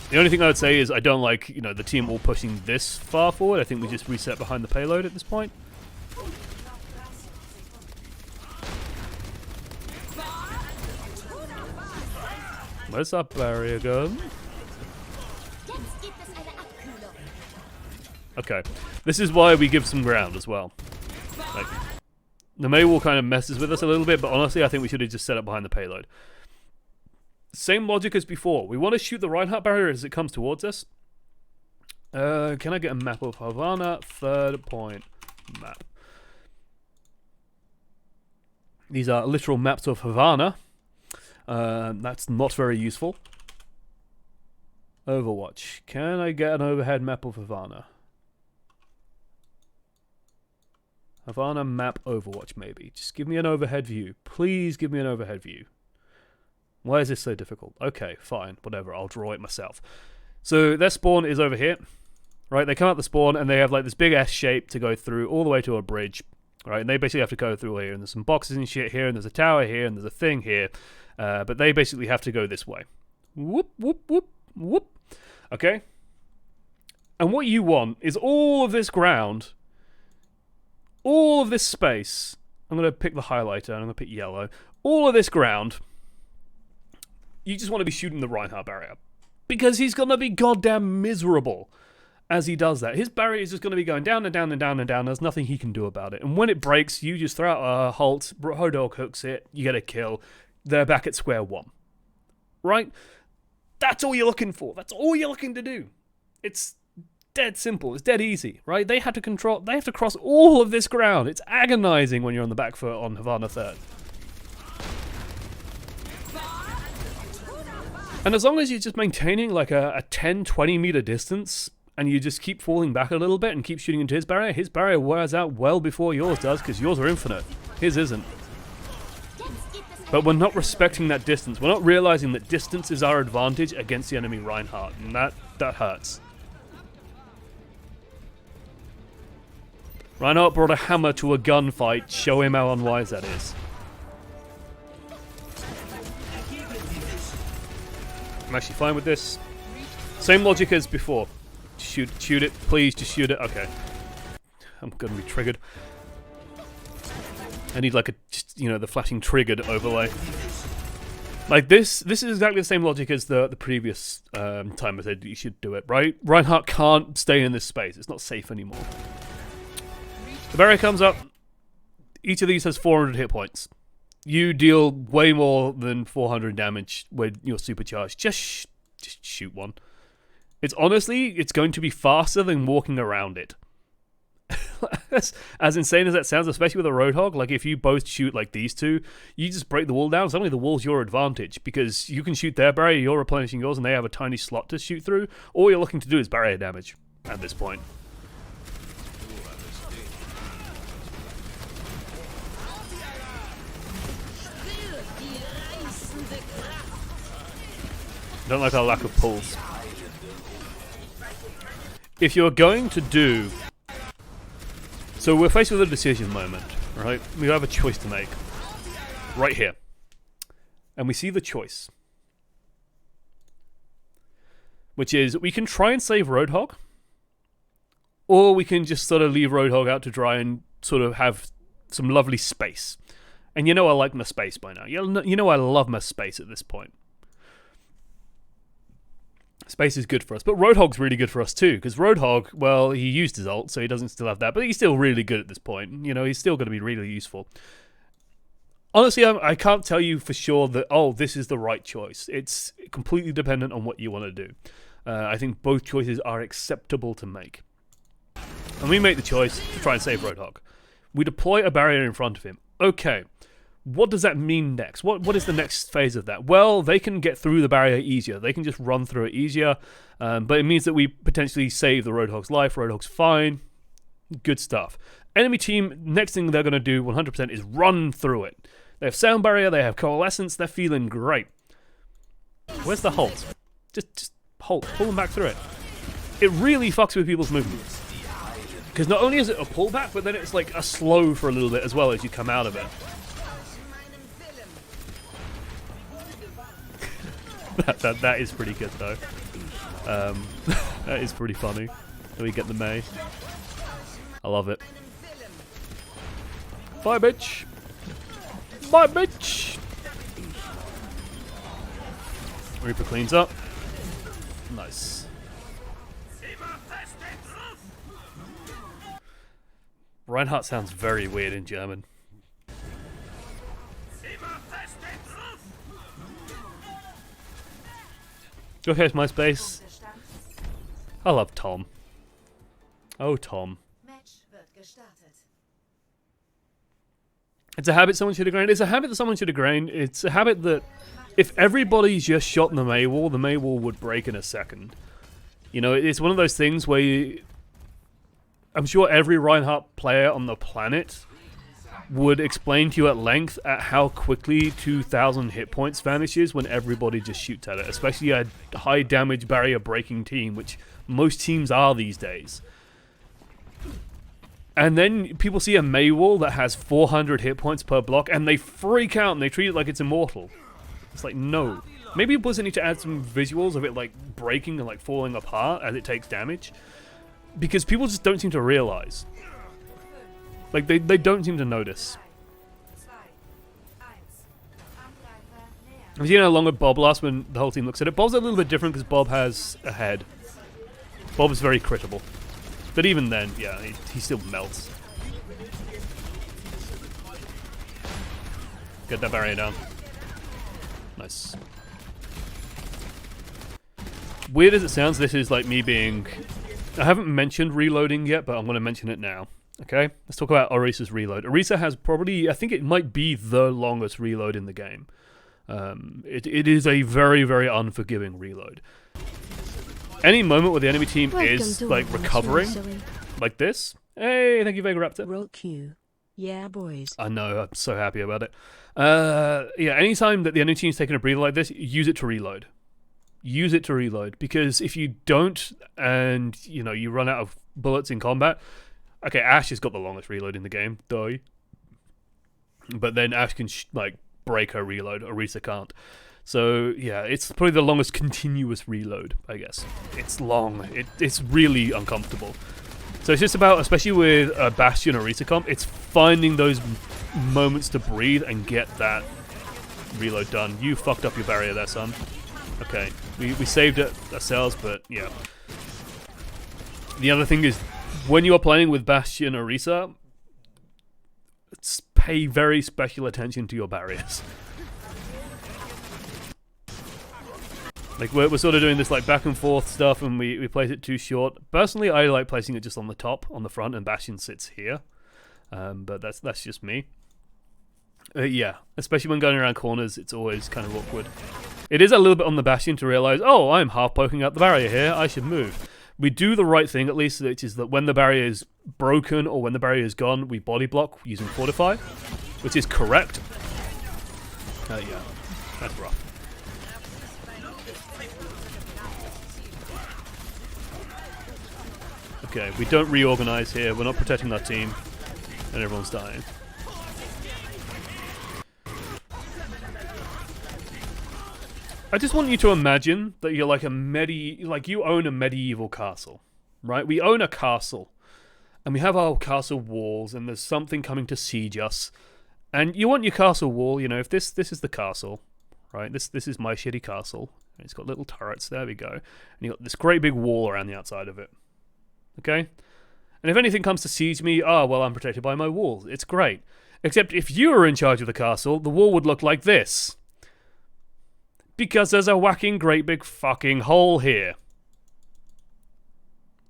The only thing I would say is I don't like, you know, the team all pushing this far forward. I think we just reset behind the payload at this point. Where's that barrier going? Okay, this is why we give some ground as well. Like, the Mei wall kind of messes with us a little bit, but honestly, I think we should have just set up behind the payload. Same logic as before. We want to shoot the Reinhardt barrier as it comes towards us. Can I get a map of Havana? 3rd point map. These are literal maps of Havana. That's not very useful. Overwatch. Can I get an overhead map of Havana? Havana map Overwatch, maybe. Just give me an overhead view. Please give me an overhead view. Why is this so difficult? Okay, fine, whatever, I'll draw it myself. So their spawn is over here, right? They come out the spawn and they have like this big S shape to go through all the way to a bridge, right? And they basically have to go through here, and there's some boxes and shit here, and there's a tower here, and there's a thing here, but they basically have to go this way. Whoop, whoop, whoop, whoop. Okay? And what you want is all of this ground, all of this space. I'm going to pick the highlighter, and I'm going to pick yellow. All of this ground. You just want to be shooting the Reinhardt barrier. Because he's going to be goddamn miserable as he does that. His barrier is just going to be going down and down and down and down. There's nothing he can do about it. And when it breaks, you just throw out a Halt, Roadhog hooks it, you get a kill. They're back at square one. Right? That's all you're looking for. That's all you're looking to do. It's dead simple. It's dead easy, right? They have to cross all of this ground. It's agonizing when you're on the back foot on Havana 3rd. And as long as you're just maintaining like a 10, 20 meter distance, and you just keep falling back a little bit and keep shooting into his barrier wears out well before yours does, because yours are infinite. His isn't. But we're not respecting that distance. We're not realizing that distance is our advantage against the enemy Reinhardt, and that hurts. Reinhardt brought a hammer to a gunfight. Show him how unwise that is. I'm actually fine with this. Same logic as before. Shoot it, please, just shoot it. Okay. I'm gonna be triggered. I need like the flashing triggered overlay. Like this is exactly the same logic as the previous time I said you should do it, right? Reinhardt can't stay in this space. It's not safe anymore. The barrier comes up. Each of these has 400 hit points. You deal way more than 400 damage when you're supercharged. Just shoot one. It's going to be faster than walking around it. As insane as that sounds, especially with a Roadhog, like if you both shoot like these two, you just break the wall down. Suddenly the wall's your advantage because you can shoot their barrier, you're replenishing yours, and they have a tiny slot to shoot through. All you're looking to do is barrier damage at this point. Don't like our lack of pulls. If you're going to do... So we're faced with a decision moment, right? We have a choice to make. Right here. And we see the choice. Which is, we can try and save Roadhog. Or we can just sort of leave Roadhog out to dry and sort of have some lovely space. And you know I like my space by now. You know I love my space at this point. Space is good for us, but Roadhog's really good for us too, because Roadhog, well, he used his ult, so he doesn't still have that, but he's still really good at this point. You know, he's still going to be really useful. Honestly, I can't tell you for sure that, oh, this is the right choice. It's completely dependent on what you want to do. I think both choices are acceptable to make. And we make the choice to try and save Roadhog. We deploy a barrier in front of him. Okay. What does that mean next? What is the next phase of that? Well, they can get through the barrier easier. They can just run through it easier. But it means that we potentially save the Roadhog's life. Roadhog's fine. Good stuff. Enemy team, next thing they're going to do 100% is run through it. They have sound barrier. They have coalescence. They're feeling great. Where's the Halt? Just Halt. Pull them back through it. it really fucks with people's movements. Because not only is it a pullback, but then it's like a slow for a little bit as well as you come out of it. that is pretty good though. That is pretty funny. Then we get the May. I love it. Bye, bitch. Bye, bitch. Reaper cleans up. Nice. Reinhardt sounds very weird in German. Go here's my space. I love Tom. Oh, Tom. It's a habit someone should have grained. It's a habit that someone should have grained. It's a habit that if everybody just shot the May wall would break in a second. You know, it's one of those things where I'm sure every Reinhardt player on the planet would explain to you at length at how quickly 2,000 hit points vanishes when everybody just shoots at it, especially a high damage barrier breaking team, which most teams are these days. And then people see a May wall that has 400 hit points per block and they freak out and they treat it like it's immortal. It's like, no. Maybe Blizzard need to add some visuals of it like breaking and like falling apart as it takes damage. Because people just don't seem to realize. Like, they don't seem to notice. Have you seen how long Bob lasts when the whole team looks at it? Bob's a little bit different because Bob has a head. Bob is very critable. But even then, yeah, he still melts. Get that barrier down. Nice. Weird as it sounds, this is like me being... I haven't mentioned reloading yet, but I'm going to mention it now. Okay? Let's talk about Orisa's reload. Orisa has probably... I think it might be the longest reload in the game. It is a very, very unforgiving reload. Any moment where the enemy team is like recovering, like this. Hey, thank you, Vega Raptor. Roll Q. Yeah, boys. I know, I'm so happy about it. Yeah, anytime that the enemy team's taking a breather like this, use it to reload. Use it to reload, because if you don't, and you know you run out of bullets in combat. Okay, Ashe has got the longest reload in the game, though. But then Ashe can like break her reload. Orisa can't. So, yeah, it's probably the longest continuous reload, I guess. It's long. It's really uncomfortable. So it's just about, especially with a Bastion Orisa comp, it's finding those moments to breathe and get that reload done. You fucked up your barrier there, son. Okay, we saved it ourselves, but yeah. The other thing is, when you are playing with Bastion Orisa, pay very special attention to your barriers. Like, we're sort of doing this like back and forth stuff and we place it too short. Personally, I like placing it just on the top, on the front, and Bastion sits here. But that's just me. Yeah, especially when going around corners, it's always kind of awkward. It is a little bit on the Bastion to realize, oh, I'm half poking out the barrier here, I should move. We do the right thing, at least, which is that when the barrier is broken or when the barrier is gone, we body block using Fortify, which is correct. Yeah, that's rough. Okay, we don't reorganize here, we're not protecting our team, and everyone's dying. I just want you to imagine that you're like you own a medieval castle, right? We own a castle, and we have our castle walls, and there's something coming to siege us, and you want your castle wall, you know, if this is the castle, right? This is my shitty castle, and it's got little turrets, there we go, and you got this great big wall around the outside of it. Okay? And if anything comes to siege me, well, I'm protected by my walls. It's great. Except if you were in charge of the castle, the wall would look like this. Because there's a whacking great big fucking hole here.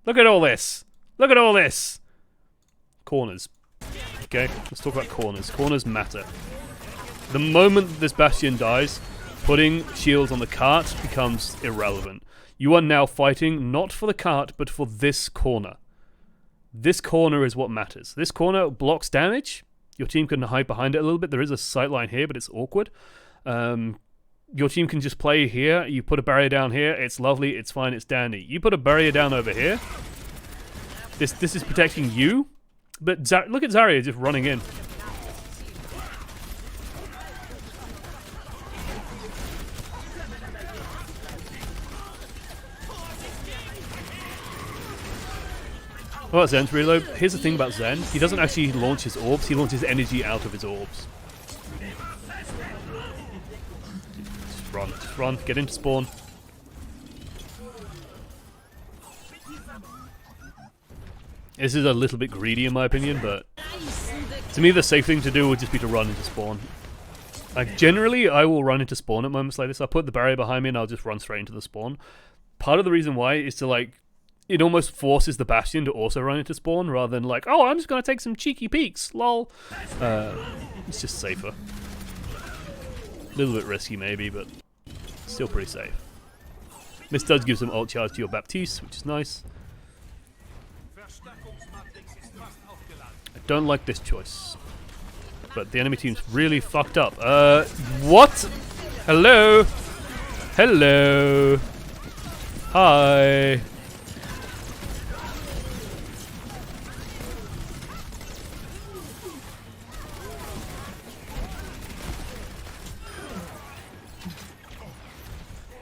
Look at all this. Look at all this. Corners. Okay? Let's talk about corners. Corners matter. The moment this Bastion dies, putting shields on the cart becomes irrelevant. You are now fighting not for the cart, but for this corner. This corner is what matters. This corner blocks damage. Your team can hide behind it a little bit. There is a sight line here, but it's awkward. your team can just play here. You put a barrier down here. It's lovely. It's fine. It's dandy. You put a barrier down over here. This is protecting you. But look at Zarya just running in. Well, Zen's reload. Here's the thing about Zen. He doesn't actually launch his orbs. He launches energy out of his orbs. Just run. Just run. Get into spawn. This is a little bit greedy in my opinion, but to me the safe thing to do would just be to run into spawn. Like, generally, I will run into spawn at moments like this. I'll put the barrier behind me and I'll just run straight into the spawn. Part of the reason why is to, like, it almost forces the Bastion to also run into spawn rather than like, oh, I'm just going to take some cheeky peeks, lol. It's just safer. A little bit risky maybe, but still pretty safe. This does give some ult charge to your Baptiste, which is nice. I don't like this choice. But the enemy team's really fucked up. What? Hello? Hello? Hi?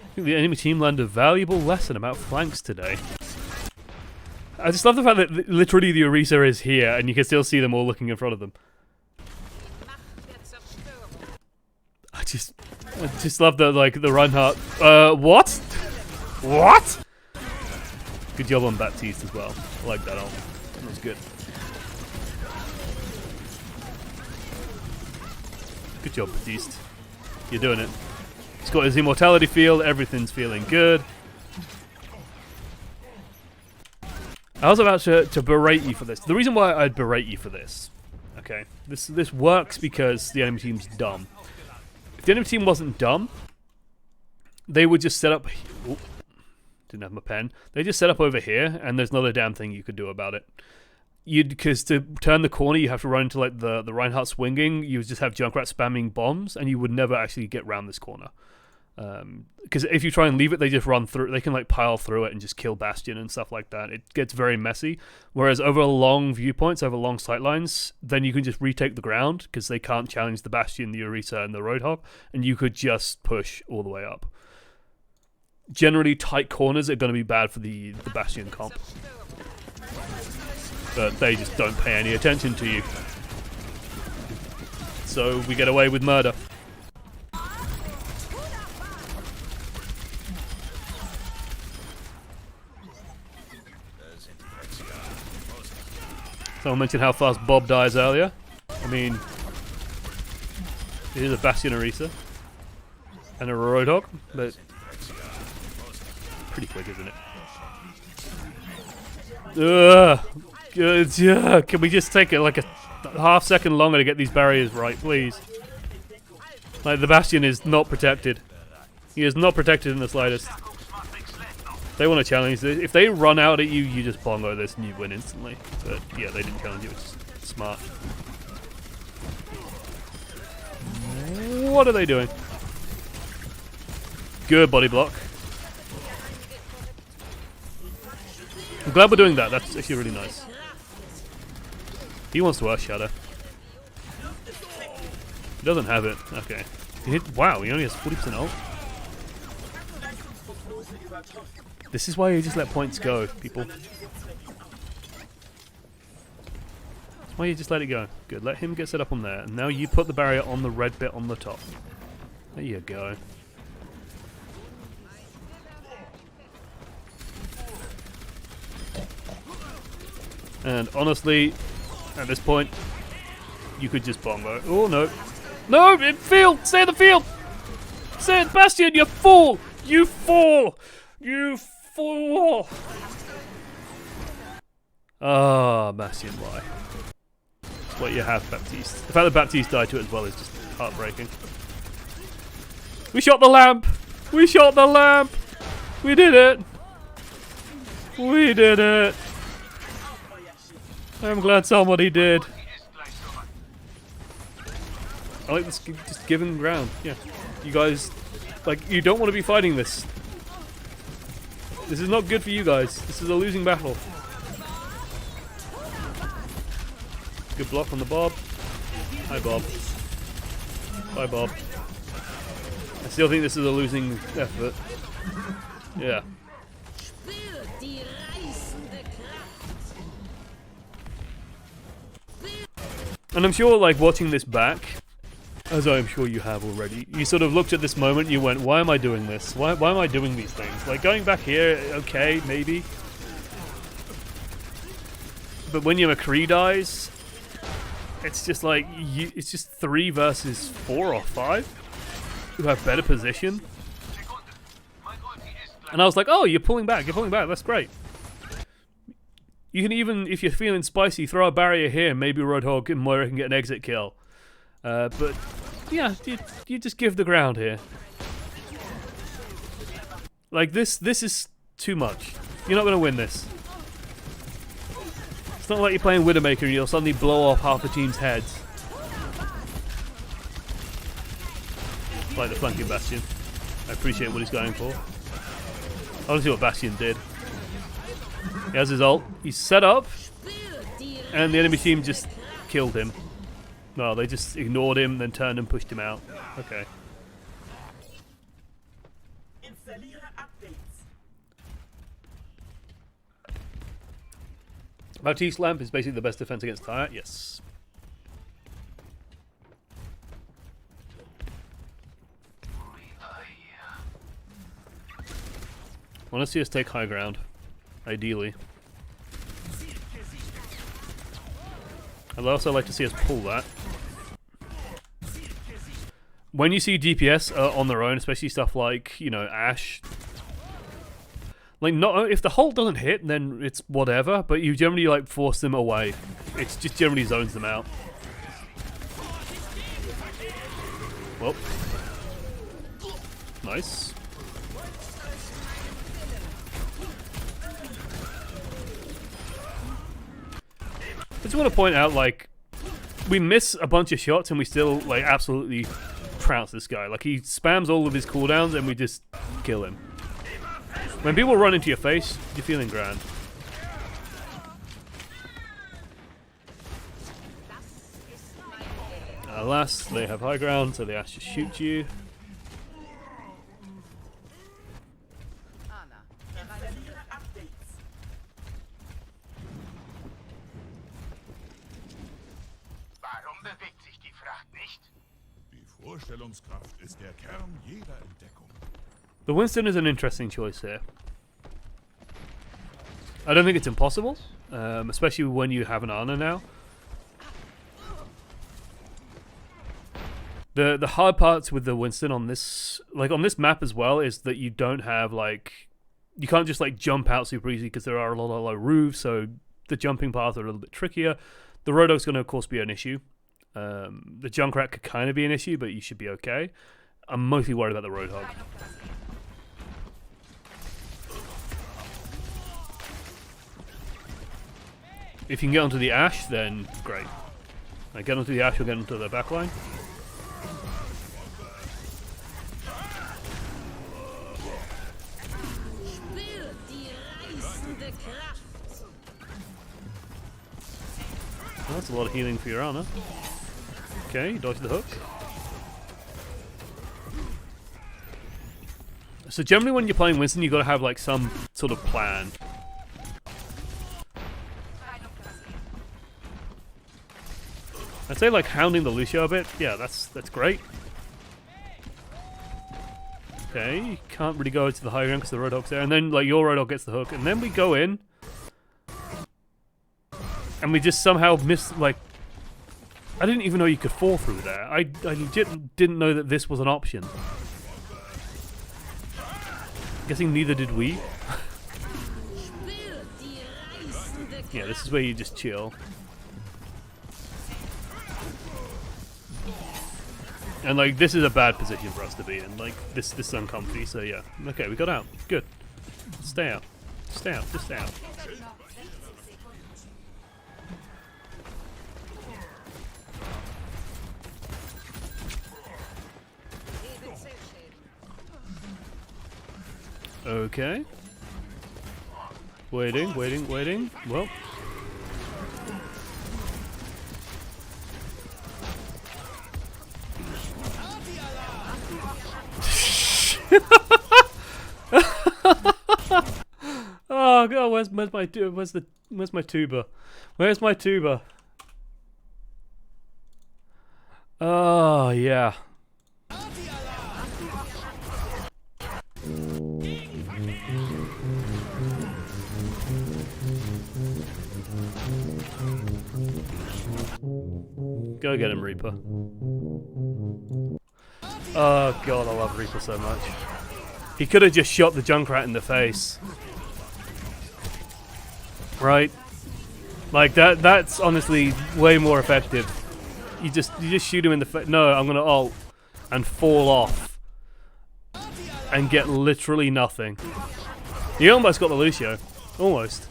I think the enemy team learned a valuable lesson about flanks today. I just love the fact that literally the Orisa is here and you can still see them all looking in front of them. I just love the, like, the Reinhardt. What? What? Good job on Baptiste as well. I like that ult. That was good. Good job, Baptiste. You're doing it. He's got his immortality field, everything's feeling good. I was about to berate you for this. The reason why I'd berate you for this, okay, this works because the enemy team's dumb. If the enemy team wasn't dumb, they would just set up... Ooh, didn't have my pen. They just set up over here, and there's not a damn thing you could do about it. Because to turn the corner, you have to run into like the Reinhardt swinging. You would just have Junkrat spamming bombs, and you would never actually get round this corner. Because if you try and leave it, they just run through. They can like pile through it and just kill Bastion and stuff like that. It gets very messy. Whereas over long viewpoints, over long sight lines, then you can just retake the ground because they can't challenge the Bastion, the Orisa, and the Roadhog, and you could just push all the way up. Generally, tight corners are going to be bad for the Bastion comp. But they just don't pay any attention to you. So we get away with murder. Someone mentioned how fast Bob dies earlier. I mean, it is a Bastion Orisa and a Roadhog, but pretty quick, isn't it? Ugh. Can we just take it like a half second longer to get these barriers right, please? Like, the Bastion is not protected. He is not protected in the slightest. They want to challenge this. If they run out at you, you just bongo this and you win instantly. But yeah, they didn't challenge you, which is smart. What are they doing? Good body block. I'm glad we're doing that. That's actually really nice. He wants to Earth Shadow. He doesn't have it. Okay. Wow, he only has 40% ult. This is why you just let points go, people. That's why you just let it go. Good, let him get set up on there. And now you put the barrier on the red bit on the top. There you go. And honestly, at this point, you could just bongo. Oh no. No, in field! Stay in the field! Stay in Bastion, you fool! You fool! You fool! Ah, Bastion, why? That's what you have, Baptiste. The fact that Baptiste died to it as well is just heartbreaking. We shot the lamp! We shot the lamp! We did it! We did it! I'm glad somebody did. I like this just giving ground. Yeah. You guys Like, you don't want to be fighting this. This is not good for you guys. This is a losing battle. Good block on the Bob. Hi, Bob. Bye, Bob. I still think this is a losing effort. Yeah. And I'm sure, like, watching this back, as I'm sure you have already, you sort of looked at this moment and you went, why am I doing this? Why am I doing these things? Like, going back here, okay, maybe. But when your McCree dies, it's just like, it's just 3 versus 4 or 5 who have better position. And I was like, oh, you're pulling back, that's great. You can even, if you're feeling spicy, throw a barrier here, maybe Roadhog and Moira can get an exit kill. But, yeah, you just give the ground here. Like, this is too much. You're not going to win this. It's not like you're playing Widowmaker and you'll suddenly blow off half the team's heads. Like the flanking Bastion. I appreciate what he's going for. I want to see what Bastion did. He has his ult. He's set up. And the enemy team just killed him. No, they just ignored him, then turned and pushed him out. Okay. Baptiste Lamp is basically the best defense against Fire. Yes. I want to see us take high ground. Ideally. I'd also like to see us pull that. When you see DPS on their own, especially stuff like, you know, Ashe. Like, not if the Halt doesn't hit, then it's whatever, but you generally, like, force them away. It just generally zones them out. Well. Nice. I just want to point out, like, we miss a bunch of shots and we still, like, absolutely trounce this guy. Like, he spams all of his cooldowns and we just kill him. When people run into your face, you're feeling grand. Alas, they have high ground, so they have to shoot you. Vorstellungskraft ist der Kern jeder Entdeckung. The Winston is an interesting choice here. I don't think it's impossible, especially when you have an Ana now. The hard parts with the Winston on this, like on this map as well, is that you don't have like, you can't just like jump out super easy because there are a lot of low roofs, so the jumping paths are a little bit trickier. The Roadhog's going to of course be an issue. The Junkrat could kind of be an issue, but you should be okay. I'm mostly worried about the Roadhog. If you can get onto the Ashe, then great. Like, get onto the Ashe, you'll get onto the backline. Well, that's a lot of healing for your Ana. Okay, dodge the hook. So generally when you're playing Winston, you've got to have like some sort of plan. I'd say like hounding the Lucio a bit. Yeah, that's great. Okay, can't really go to the high ground because the Roadhog's there. And then like your Roadhog gets the hook. And then we go in. And we just somehow miss, like... I didn't even know you could fall through there. I legit didn't know that this was an option. Guessing neither did we. Yeah, this is where you just chill. And like, this is a bad position for us to be in. Like, this is uncomfy, so yeah. Okay, we got out. Good. Stay out. Stay out. Just stay out. Okay. Waiting, waiting, waiting. Well. Oh god, where's my tuba? Where's my tuba? Oh yeah. Go get him, Reaper. Oh god, I love Reaper so much. He could have just shot the Junkrat in the face. Right? Like that's honestly way more effective. You just shoot him in the face. No, I'm gonna ult and fall off and get literally nothing. You almost got the Lucio. Almost.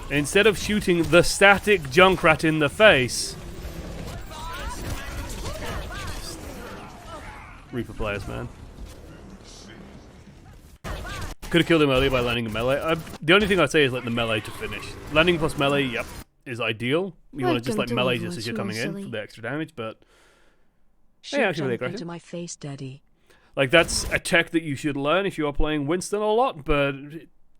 Instead of shooting the static Junkrat in the face. Reaper players, man. Could have killed him earlier by landing a melee. The only thing I'd say is like the melee to finish. Landing plus melee, yep, is ideal. You want to just like melee just as you're coming in for the extra damage, but Shit, yeah, actually really jump aggressive. into my face, Daddy. Like that's a tech that you should learn if you are playing Winston a lot, but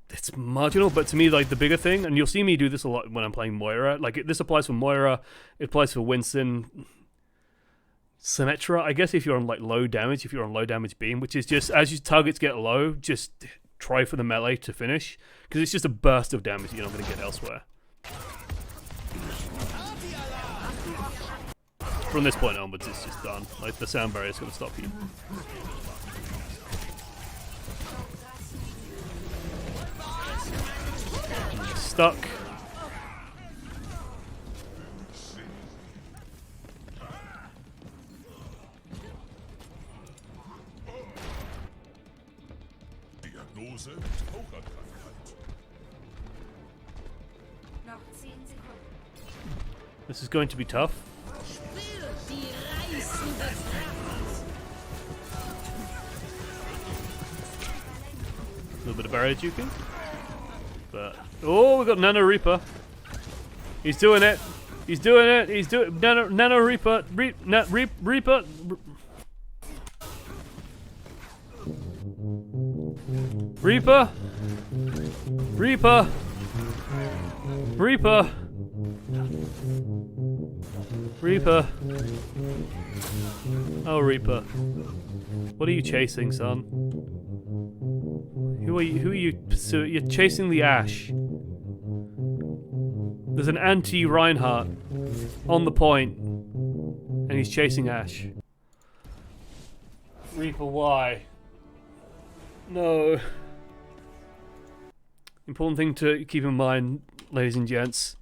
it's marginal. But to me, like the bigger thing, and you'll see me do this a lot when I'm playing Moira. Like this applies for Moira, it applies for Winston. Symmetra, I guess if you're on like low damage, if you're on low damage beam, which is just as your targets get low, just try for the melee to finish, because it's just a burst of damage you're not going to get elsewhere. From this point onwards, it's just done. Like the sound barrier is going to stop you. Stuck. Diagnose Taucherkrankheit. This is going to be tough. A little bit of barrier juking. But oh, we got Nano Reaper. He's doing it. He's doing it. He's doing Nano Reaper. Reaper. Reaper. Reaper. Reaper. Reaper. Oh, Reaper. What are you chasing, son? Who are you pursuing? You're chasing the Ash. There's an anti-Reinhardt on the point, and he's chasing Ash. Reaper, why? No. Important thing to keep in mind, ladies and gents,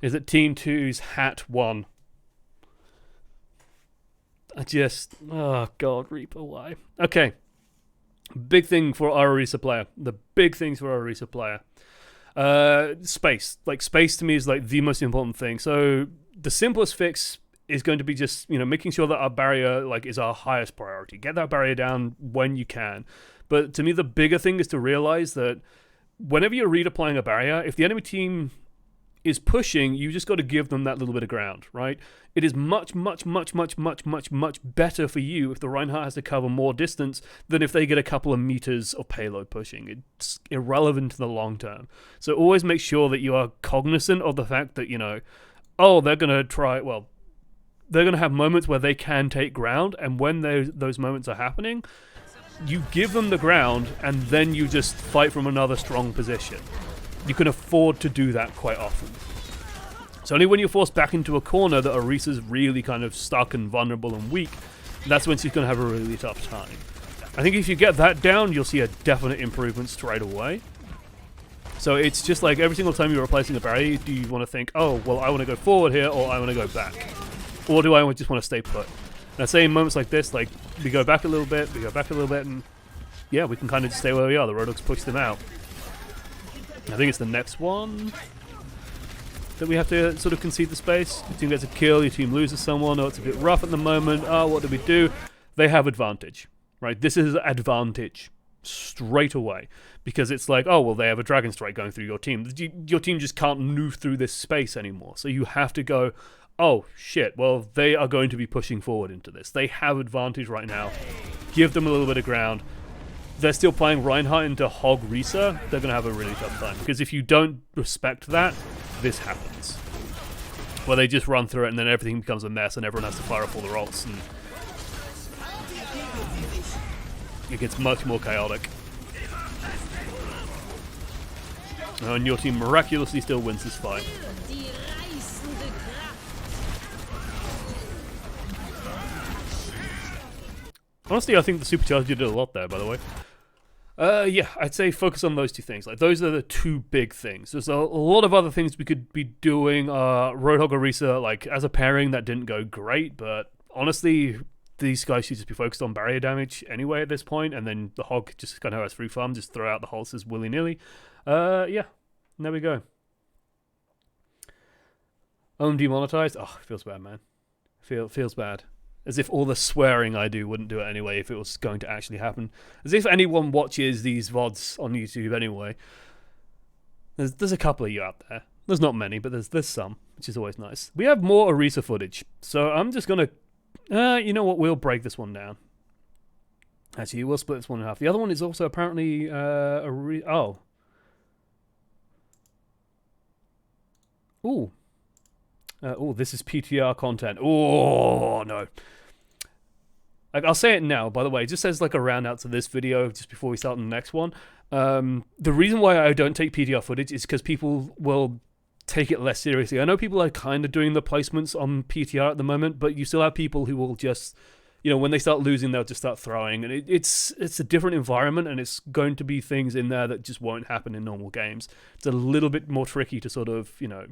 is that Team 2's hat won. Oh god, Reaper, why? Okay. Big thing for our Orisa player. The big things for our Orisa player. Space. Like, space to me is like the most important thing. So the simplest fix is going to be just, making sure that our barrier is our highest priority. Get that barrier down when you can. But to me, the bigger thing is to realize that whenever you're redeploying a barrier, if the enemy team is pushing, you just got to give them that little bit of ground, right? It is much, much, much, much, much, much, much better for you if the Reinhardt has to cover more distance than if they get a couple of meters of payload pushing. It's irrelevant to the long term. So always make sure that you are cognizant of the fact that, they're going to try, they're going to have moments where they can take ground, and when those moments are happening, you give them the ground, and then you just fight from another strong position. You can afford to do that quite often. It's only when you're forced back into a corner that Orisa's really kind of stuck and vulnerable and weak, that's when she's going to have a really tough time. I think if you get that down, you'll see a definite improvement straight away. So it's just like every single time you're replacing a barrier, do you want to think, oh, well, I want to go forward here, or I want to go back? Or do I just want to stay put? And I say in moments like this, like, we go back a little bit, and yeah, we can kind of just stay where we are. The Roadhog's pushed them out. I think it's the next one that we have to sort of concede the space. Your team gets a kill, your team loses someone, or it's a bit rough at the moment. Oh, what do we do? They have advantage, right? This is advantage. straight away, because it's like, oh, well, they have a Dragon Strike going through your team. Your team just can't move through this space anymore. So you have to go, oh, shit, well, they are going to be pushing forward into this. They have advantage right now. Give them a little bit of ground. They're still playing Reinhardt into Hog Risa. They're going to have a really tough time, because if you don't respect that, this happens. Where they just run through it and then everything becomes a mess and everyone has to fire up all their ults, and it gets much more chaotic. And your team miraculously still wins this fight. Honestly, I think the Supercharger did a lot there, by the way. Yeah, I'd say focus on those two things. Like, those are the two big things. There's a lot of other things we could be doing. Roadhog Orisa, like, as a pairing, that didn't go great, but honestly, these guys should just be focused on barrier damage anyway at this point, and then the Hog just kind of has free farm, just throw out the Hulses willy-nilly. Yeah, there we go. Own demonetized? Oh, feels bad, man. Feels bad. As if all the swearing I do wouldn't do it anyway if it was going to actually happen. As if anyone watches these VODs on YouTube anyway. There's a couple of you out there. There's not many, but there's some, which is always nice. We have more Orisa footage, so I'm just going to... you know what, we'll break this one down. Actually, we'll split this one in half. The other one is also apparently... oh. Ooh. Oh, this is PTR content. Oh, no. I'll say it now, by the way. It just says like a round out to this video just before we start on the next one. The reason why I don't take PTR footage is because people will take it less seriously. I know people are kind of doing the placements on PTR at the moment, but you still have people who will just, you know, when they start losing, they'll just start throwing. And it's a different environment, and it's going to be things in there that just won't happen in normal games. It's a little bit more tricky to sort of, you know,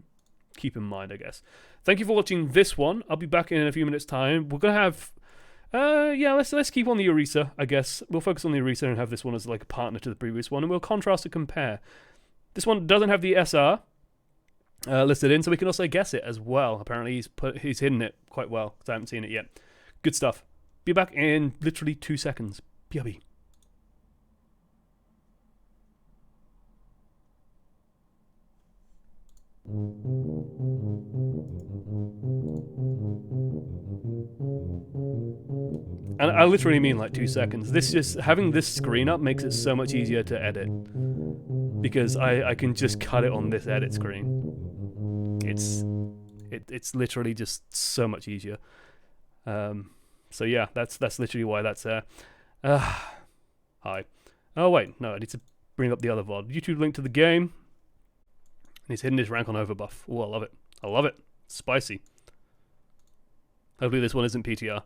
keep in mind, I guess. Thank you for watching this one. I'll be back in a few minutes' time. We're going to have... yeah, let's keep on the Orisa, I guess. We'll focus on the Orisa and have this one as like a partner to the previous one, and we'll contrast and compare. This one doesn't have the SR listed in, so we can also guess it as well. Apparently he's hidden it quite well, because I haven't seen it yet. Good stuff. Be back in literally 2 seconds. BRB. And I literally mean like 2 seconds. Having this screen up makes it so much easier to edit, because I can just cut it on this edit screen. It's literally just so much easier. So yeah, that's literally why that's there. Hi. Oh wait, no, I need to bring up the other VOD. YouTube link to the game. And he's hidden his rank on overbuff. Oh, I love it. I love it. Spicy. Hopefully this one isn't PTR.